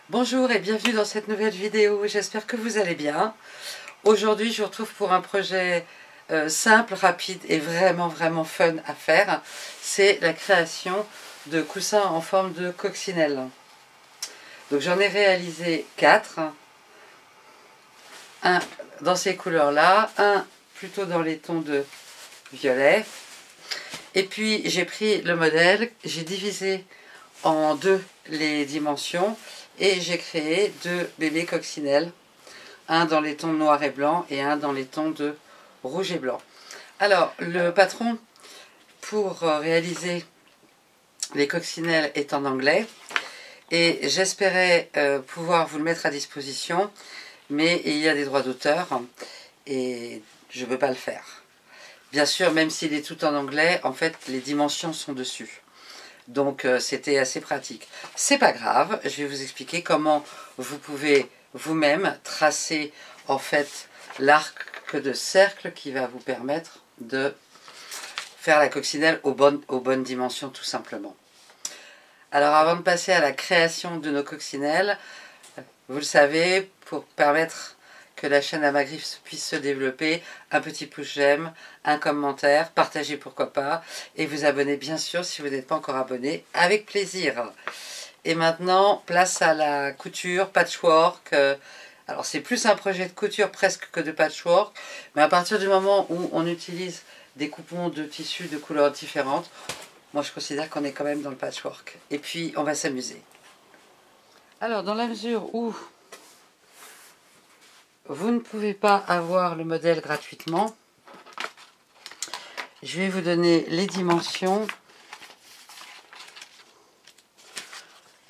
Bonjour et bienvenue dans cette nouvelle vidéo, j'espère que vous allez bien. Aujourd'hui je vous retrouve pour un projet simple, rapide et vraiment fun à faire. C'est la création de coussins en forme de coccinelle. Donc j'en ai réalisé 4. Un dans ces couleurs là, un plutôt dans les tons de violet. Et puis j'ai pris le modèle, j'ai divisé en deux les dimensions et j'ai créé 2 bébés coccinelles, un dans les tons noir et blanc et un dans les tons de rouge et blanc. Alors le patron pour réaliser les coccinelles est en anglais et j'espérais pouvoir vous le mettre à disposition, mais il y a des droits d'auteur et je ne peux pas le faire. Bien sûr, même s'il est tout en anglais, en fait les dimensions sont dessus. Donc c'était assez pratique. C'est pas grave, je vais vous expliquer comment vous pouvez vous-même tracer en fait l'arc de cercle qui va vous permettre de faire la coccinelle aux bonnes dimensions tout simplement. Alors avant de passer à la création de nos coccinelles, vous le savez, pour permettre que la chaîne Amagriff puisse se développer, un petit pouce j'aime, un commentaire, partagez pourquoi pas, et vous abonnez bien sûr si vous n'êtes pas encore abonné, avec plaisir. Et maintenant, place à la couture, patchwork. Alors c'est plus un projet de couture presque que de patchwork, mais à partir du moment où on utilise des coupons de tissus de couleurs différentes, moi je considère qu'on est quand même dans le patchwork. Et puis on va s'amuser. Alors dans la mesure où vous ne pouvez pas avoir le modèle gratuitement, je vais vous donner les dimensions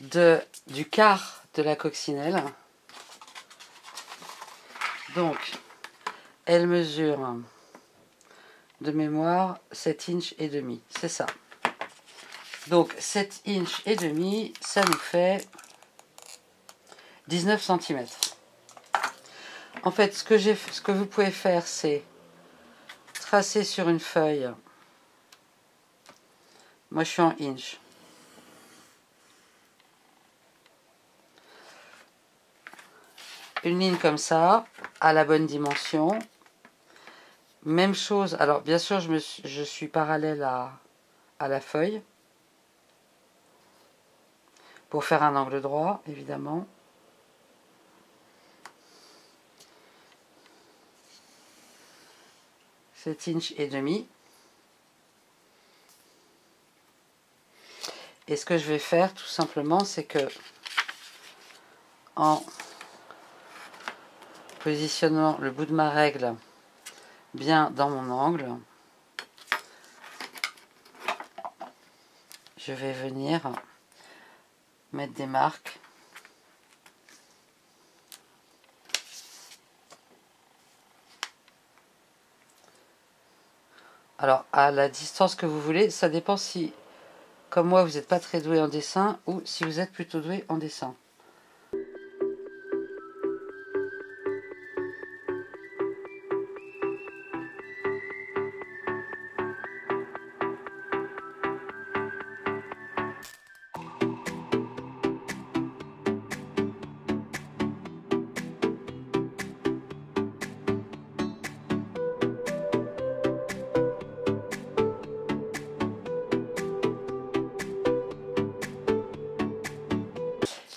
du quart de la coccinelle. Donc, elle mesure de mémoire 7 inches et demi, c'est ça. Donc 7 inches et demi, ça nous fait 19 cm. En fait, ce que vous pouvez faire, c'est tracer sur une feuille. Moi, je suis en inch. Une ligne comme ça, à la bonne dimension. Même chose. Alors, bien sûr, je suis parallèle à la feuille. Pour faire un angle droit, évidemment. Inch et demi. Et ce que je vais faire tout simplement, c'est que en positionnant le bout de ma règle bien dans mon angle, je vais venir mettre des marques . Alors, à la distance que vous voulez, ça dépend si, comme moi, vous n'êtes pas très doué en dessin ou si vous êtes plutôt doué en dessin.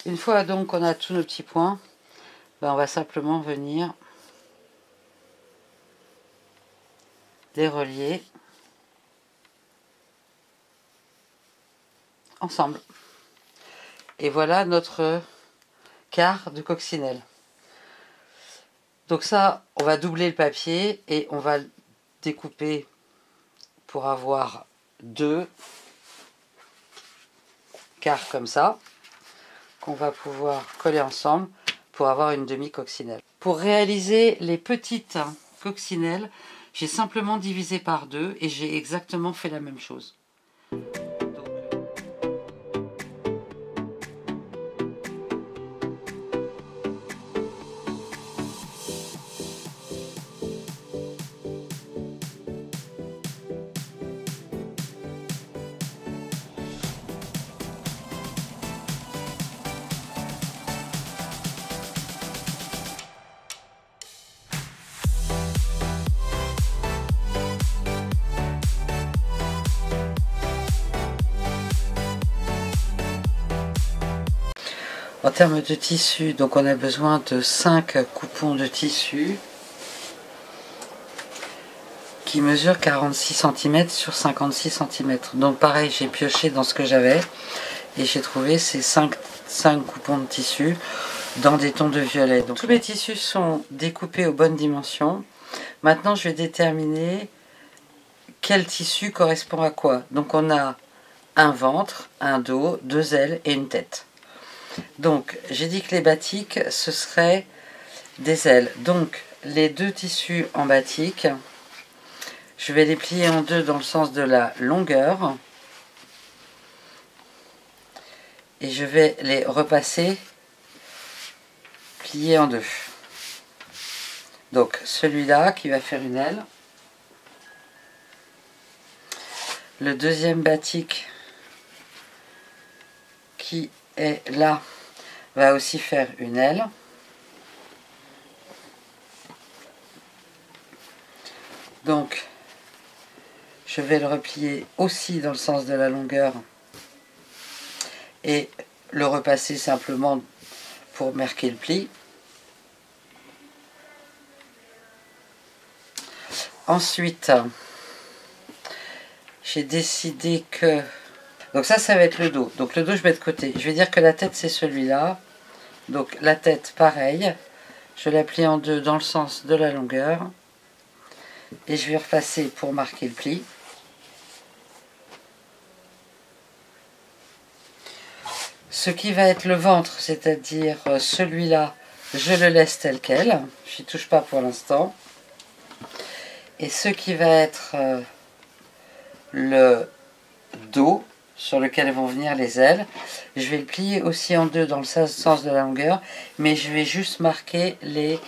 Une fois donc qu'on a tous nos petits points, ben on va simplement venir les relier ensemble. Et voilà notre quart de coccinelle. Donc ça, on va doubler le papier et on va le découper pour avoir 2 quarts comme ça, qu'on va pouvoir coller ensemble pour avoir une demi-coccinelle. Pour réaliser les petites coccinelles, j'ai simplement divisé par 2 et j'ai exactement fait la même chose. En termes de tissu, donc on a besoin de 5 coupons de tissu qui mesurent 46 cm sur 56 cm. Donc pareil, j'ai pioché dans ce que j'avais et j'ai trouvé ces 5 coupons de tissu dans des tons de violet. Donc tous mes tissus sont découpés aux bonnes dimensions. Maintenant, je vais déterminer quel tissu correspond à quoi. Donc on a un ventre, un dos, 2 ailes et une tête. Donc j'ai dit que les batiks, ce serait des ailes. Donc les 2 tissus en batik, je vais les plier en 2 dans le sens de la longueur. Et je vais les repasser pliés en 2. Donc celui-là qui va faire une aile. Le deuxième batik qui est là va aussi faire une aile. Donc je vais le replier aussi dans le sens de la longueur et le repasser simplement pour marquer le pli. Ensuite, j'ai décidé que... Donc ça va être le dos. Donc le dos, je mets de côté. Je vais dire que la tête, c'est celui-là. Donc la tête, pareil. Je la plie en 2 dans le sens de la longueur. Et je vais repasser pour marquer le pli. Ce qui va être le ventre, c'est-à-dire celui-là, je le laisse tel quel. Je n'y touche pas pour l'instant. Et ce qui va être le dos, sur lequel vont venir les ailes, je vais le plier aussi en 2 dans le sens de la longueur, mais je vais juste marquer les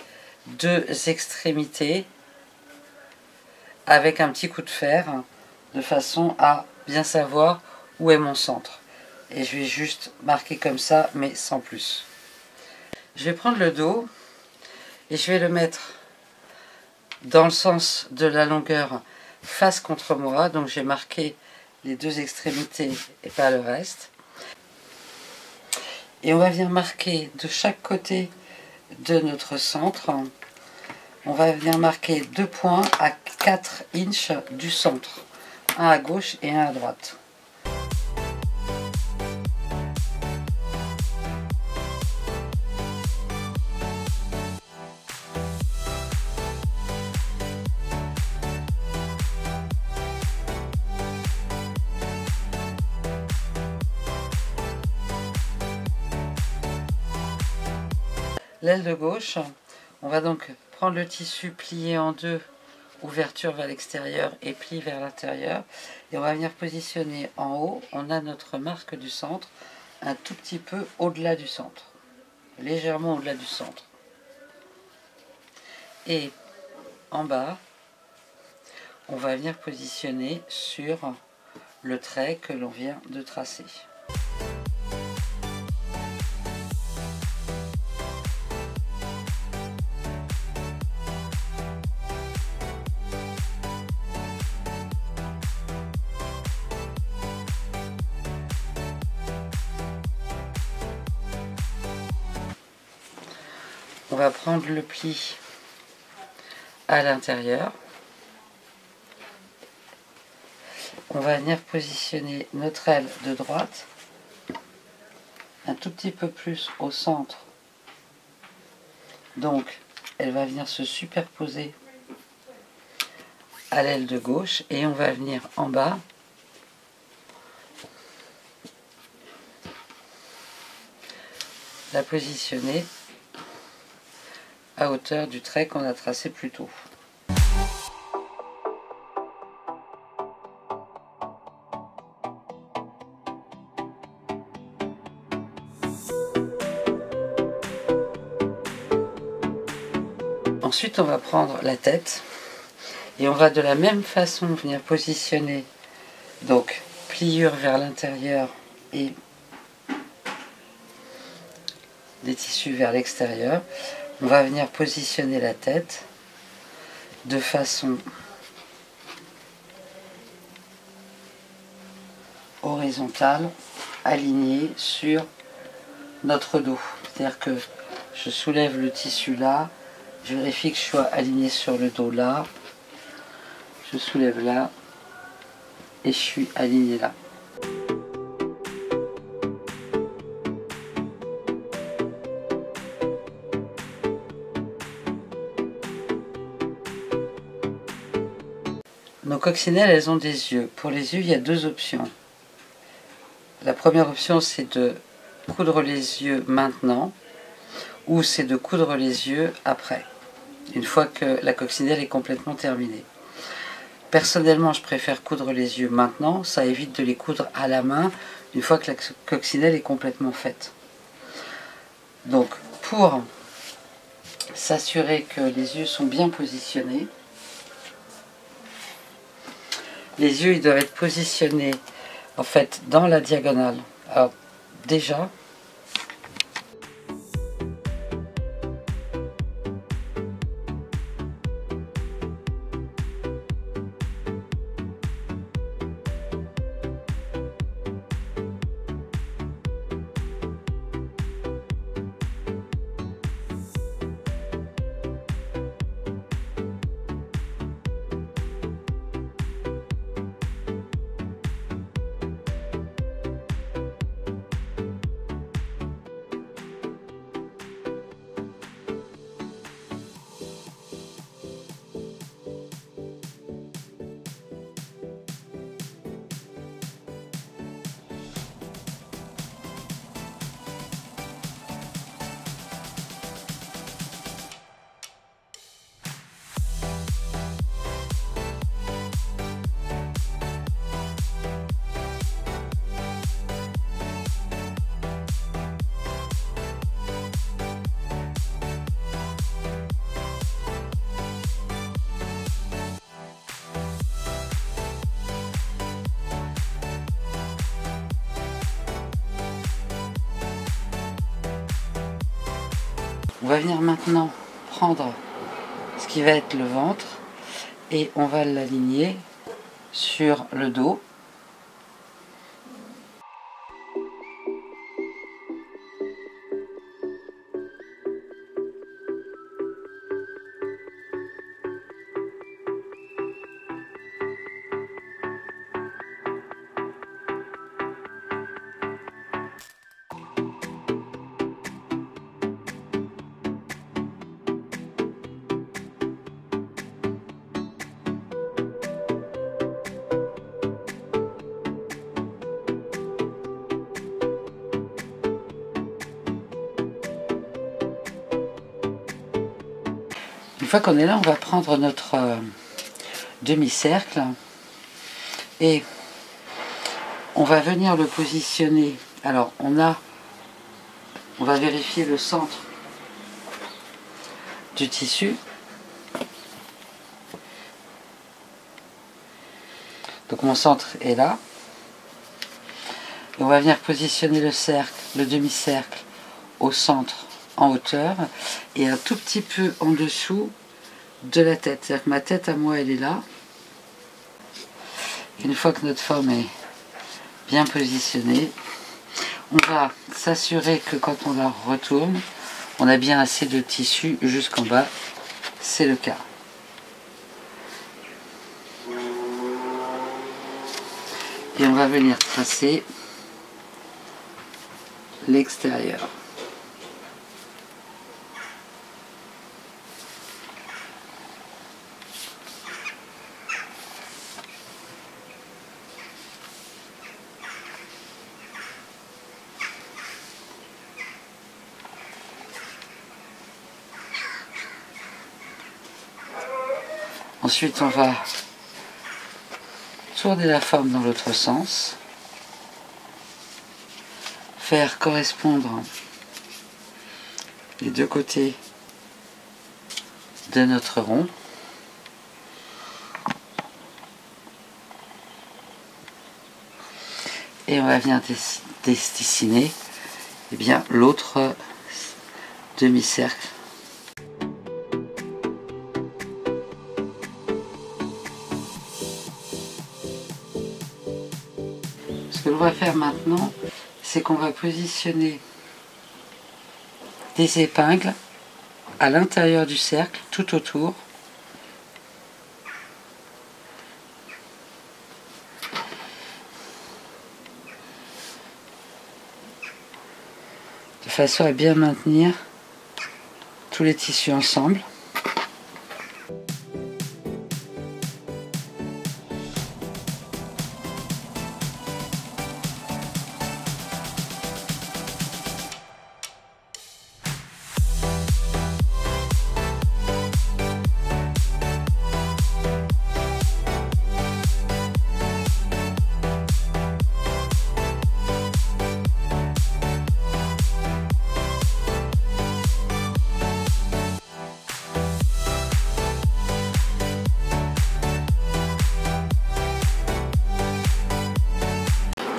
2 extrémités avec un petit coup de fer, de façon à bien savoir où est mon centre. Et je vais juste marquer comme ça, mais sans plus. Je vais prendre le dos et je vais le mettre dans le sens de la longueur face contre moi. Donc j'ai marqué les 2 extrémités et pas le reste. Et on va venir marquer de chaque côté de notre centre. On va venir marquer 2 points à 4 inches du centre. Un à gauche et un à droite. L'aile de gauche, on va donc prendre le tissu plié en 2, ouverture vers l'extérieur et pli vers l'intérieur. Et on va venir positionner en haut, on a notre marque du centre, un tout petit peu au-delà du centre. Légèrement au-delà du centre. Et en bas, on va venir positionner sur le trait que l'on vient de tracer. On va prendre le pli à l'intérieur. On va venir positionner notre aile de droite un tout petit peu plus au centre. Donc, elle va venir se superposer à l'aile de gauche et on va venir en bas la positionner à hauteur du trait qu'on a tracé plus tôt. Ensuite, on va prendre la tête et on va de la même façon venir positionner donc pliure vers l'intérieur et des tissus vers l'extérieur. On va venir positionner la tête de façon horizontale, alignée sur notre dos. C'est-à-dire que je soulève le tissu là, je vérifie que je sois aligné sur le dos là, je soulève là et je suis aligné là. Nos coccinelles, elles ont des yeux. Pour les yeux, il y a deux options. La première option, c'est de coudre les yeux maintenant, ou c'est de coudre les yeux après, une fois que la coccinelle est complètement terminée. Personnellement, je préfère coudre les yeux maintenant, ça évite de les coudre à la main, une fois que la coccinelle est complètement faite. Donc, pour s'assurer que les yeux sont bien positionnés, les yeux ils doivent être positionnés en fait dans la diagonale. Alors déjà, on va venir maintenant prendre ce qui va être le ventre et on va l'aligner sur le dos. Une fois qu'on est là, on va prendre notre demi-cercle et on va venir le positionner. Alors on va vérifier le centre du tissu. Donc mon centre est là. Et on va venir positionner le cercle, le demi-cercle au centre en hauteur et un tout petit peu en dessous de la tête. C'est-à-dire que ma tête à moi elle est là. Une fois que notre forme est bien positionnée, on va s'assurer que quand on la retourne, on a bien assez de tissu jusqu'en bas. C'est le cas. Et on va venir tracer l'extérieur. Ensuite, on va tourner la forme dans l'autre sens, faire correspondre les deux côtés de notre rond. Et on va venir dessiner eh bien l'autre demi-cercle. Ce que l'on va faire maintenant, c'est qu'on va positionner des épingles à l'intérieur du cercle, tout autour. De façon à bien maintenir tous les tissus ensemble.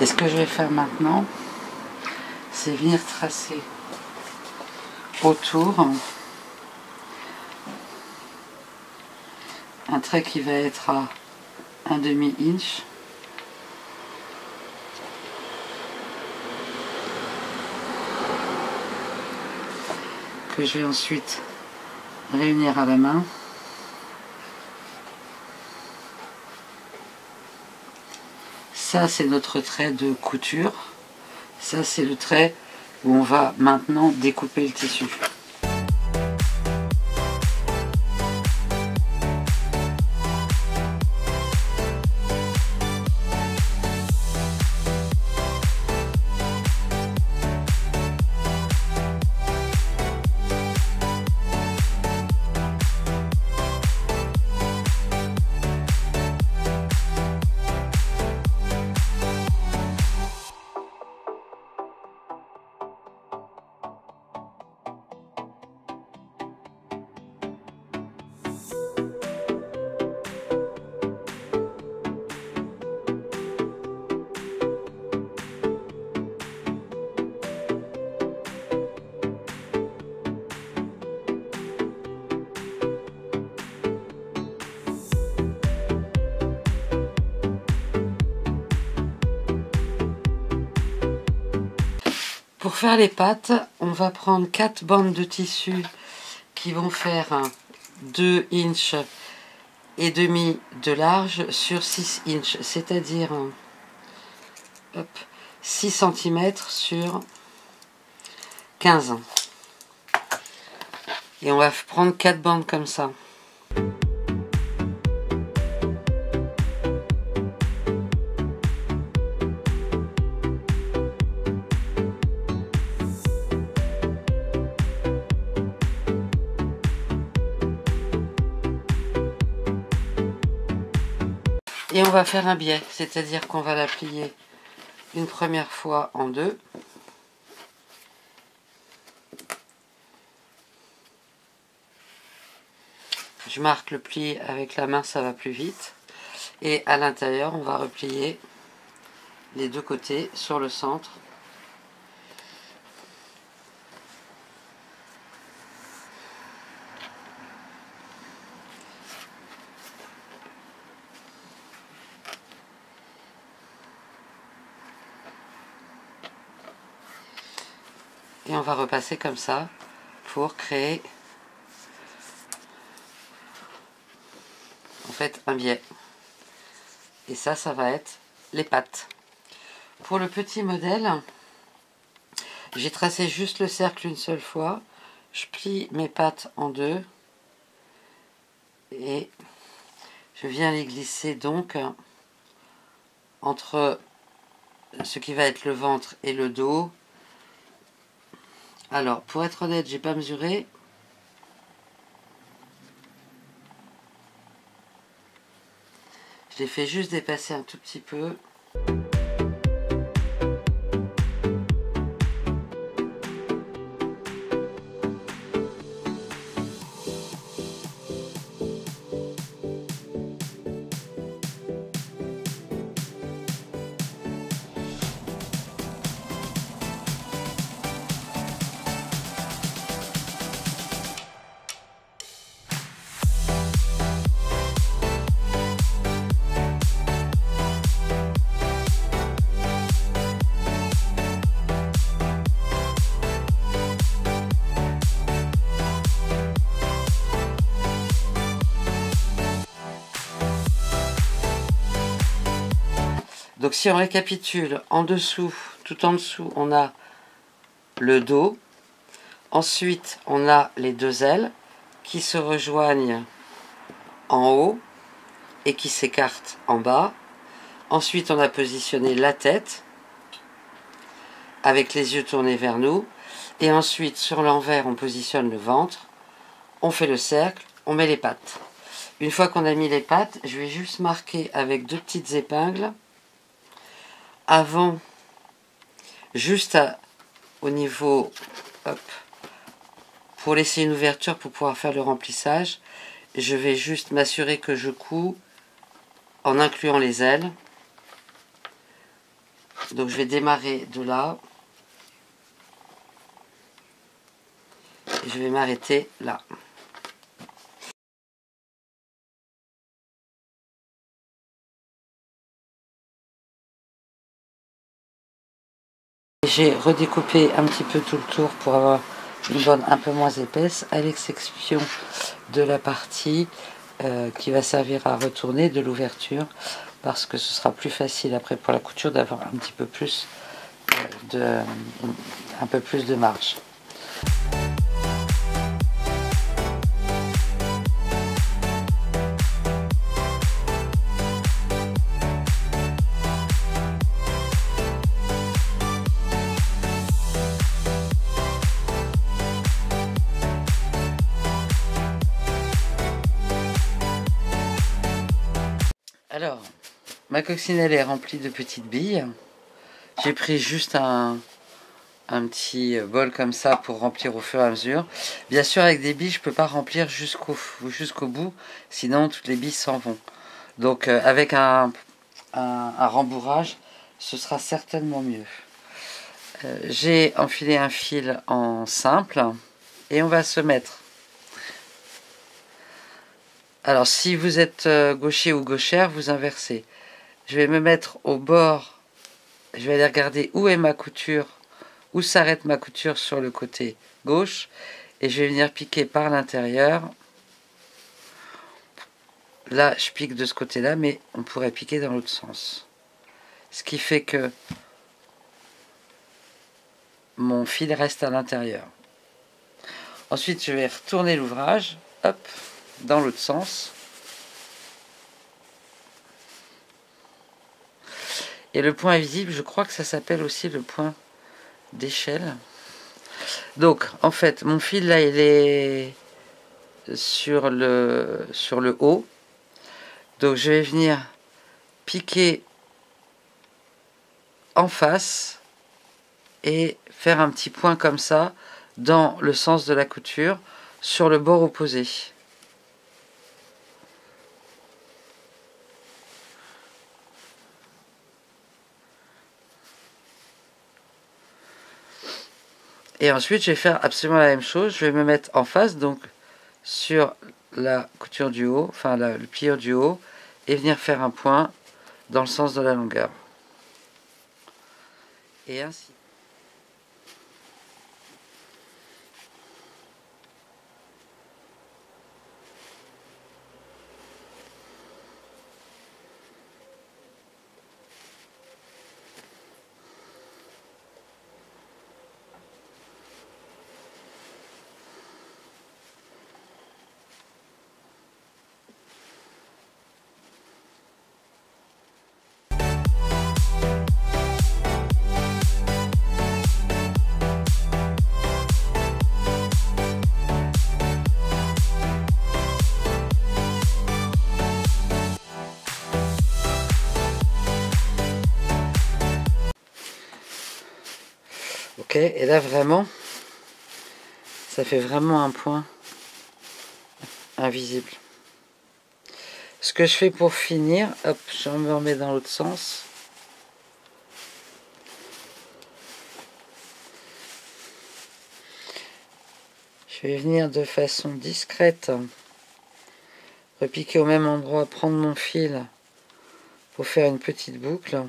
Et ce que je vais faire maintenant, c'est venir tracer autour un trait qui va être à 1/2 inch. Que je vais ensuite réunir à la main. Ça, c'est notre trait de couture. Ça, c'est le trait où on va maintenant découper le tissu. Pour faire les pattes, on va prendre 4 bandes de tissu qui vont faire 2 inches et demi de large sur 6 inches, c'est-à-dire 6 cm sur 15. Et on va prendre 4 bandes comme ça. Et on va faire un biais, c'est-à-dire qu'on va la plier une première fois en deux. Je marque le pli avec la main, ça va plus vite. Et à l'intérieur, on va replier les deux côtés sur le centre. Et on va repasser comme ça pour créer en fait un biais. Et ça va être les pattes. Pour le petit modèle, j'ai tracé juste le cercle une seule fois. Je plie mes pattes en deux et je viens les glisser donc entre ce qui va être le ventre et le dos. Alors, pour être honnête, j'ai pas mesuré. Je l'ai fait juste dépasser un tout petit peu. Donc si on récapitule, en dessous, tout en dessous, on a le dos. Ensuite, on a les deux ailes qui se rejoignent en haut et qui s'écartent en bas. Ensuite, on a positionné la tête avec les yeux tournés vers nous. Et ensuite, sur l'envers, on positionne le ventre. On fait le cercle, on met les pattes. Une fois qu'on a mis les pattes, je vais juste marquer avec deux petites épingles avant, juste au niveau, hop, pour laisser une ouverture pour pouvoir faire le remplissage. Je vais juste m'assurer que je couds en incluant les ailes. Donc je vais démarrer de là. Et je vais m'arrêter là. J'ai redécoupé un petit peu tout le tour pour avoir une bande un peu moins épaisse, à l'exception de la partie qui va servir à retourner de l'ouverture, parce que ce sera plus facile après pour la couture d'avoir un petit peu plus de marge. Alors, ma coccinelle est remplie de petites billes. J'ai pris juste un petit bol comme ça pour remplir au fur et à mesure. Bien sûr, avec des billes, je ne peux pas remplir jusqu'au bout, sinon toutes les billes s'en vont. Donc, avec un rembourrage, ce sera certainement mieux. J'ai enfilé un fil en simple et on va se mettre. Alors, si vous êtes gaucher ou gauchère, vous inversez. Je vais me mettre au bord, je vais aller regarder où est ma couture, où s'arrête ma couture sur le côté gauche, et je vais venir piquer par l'intérieur. Là, je pique de ce côté-là, mais on pourrait piquer dans l'autre sens. Ce qui fait que mon fil reste à l'intérieur. Ensuite, je vais retourner l'ouvrage, hop, dans l'autre sens. Et le point invisible, je crois que ça s'appelle aussi le point d'échelle. Donc, en fait, mon fil là, il est sur le haut. Donc, je vais venir piquer en face et faire un petit point comme ça dans le sens de la couture sur le bord opposé. Et ensuite, je vais faire absolument la même chose. Je vais me mettre en face, donc sur la couture du haut, enfin le pliure du haut, et venir faire un point dans le sens de la longueur. Et ainsi. Ok, et là vraiment, ça fait vraiment un point invisible. Ce que je fais pour finir, hop, je me remets dans l'autre sens. Je vais venir de façon discrète, repiquer au même endroit, prendre mon fil pour faire une petite boucle.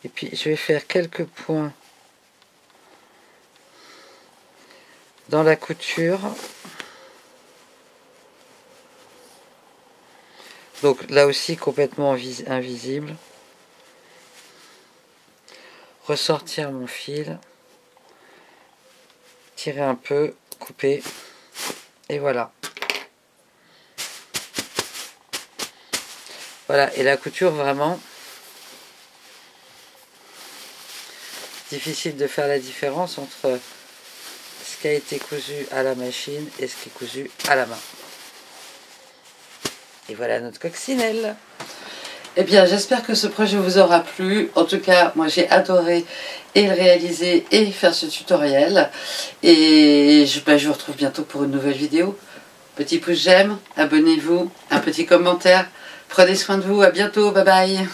Et puis je vais faire quelques points dans la couture Donc là aussi complètement invisible. Ressortir mon fil. Tirer un peu, couper. Et voilà. Voilà, et la couture vraiment difficile de faire la différence entre ce qui a été cousu à la machine et ce qui est cousu à la main. Et voilà notre coccinelle. Eh bien, j'espère que ce projet vous aura plu. En tout cas, moi j'ai adoré et le réaliser et faire ce tutoriel. Et je vous retrouve bientôt pour une nouvelle vidéo. Petit pouce j'aime, abonnez-vous, un petit commentaire. Prenez soin de vous, à bientôt, bye bye.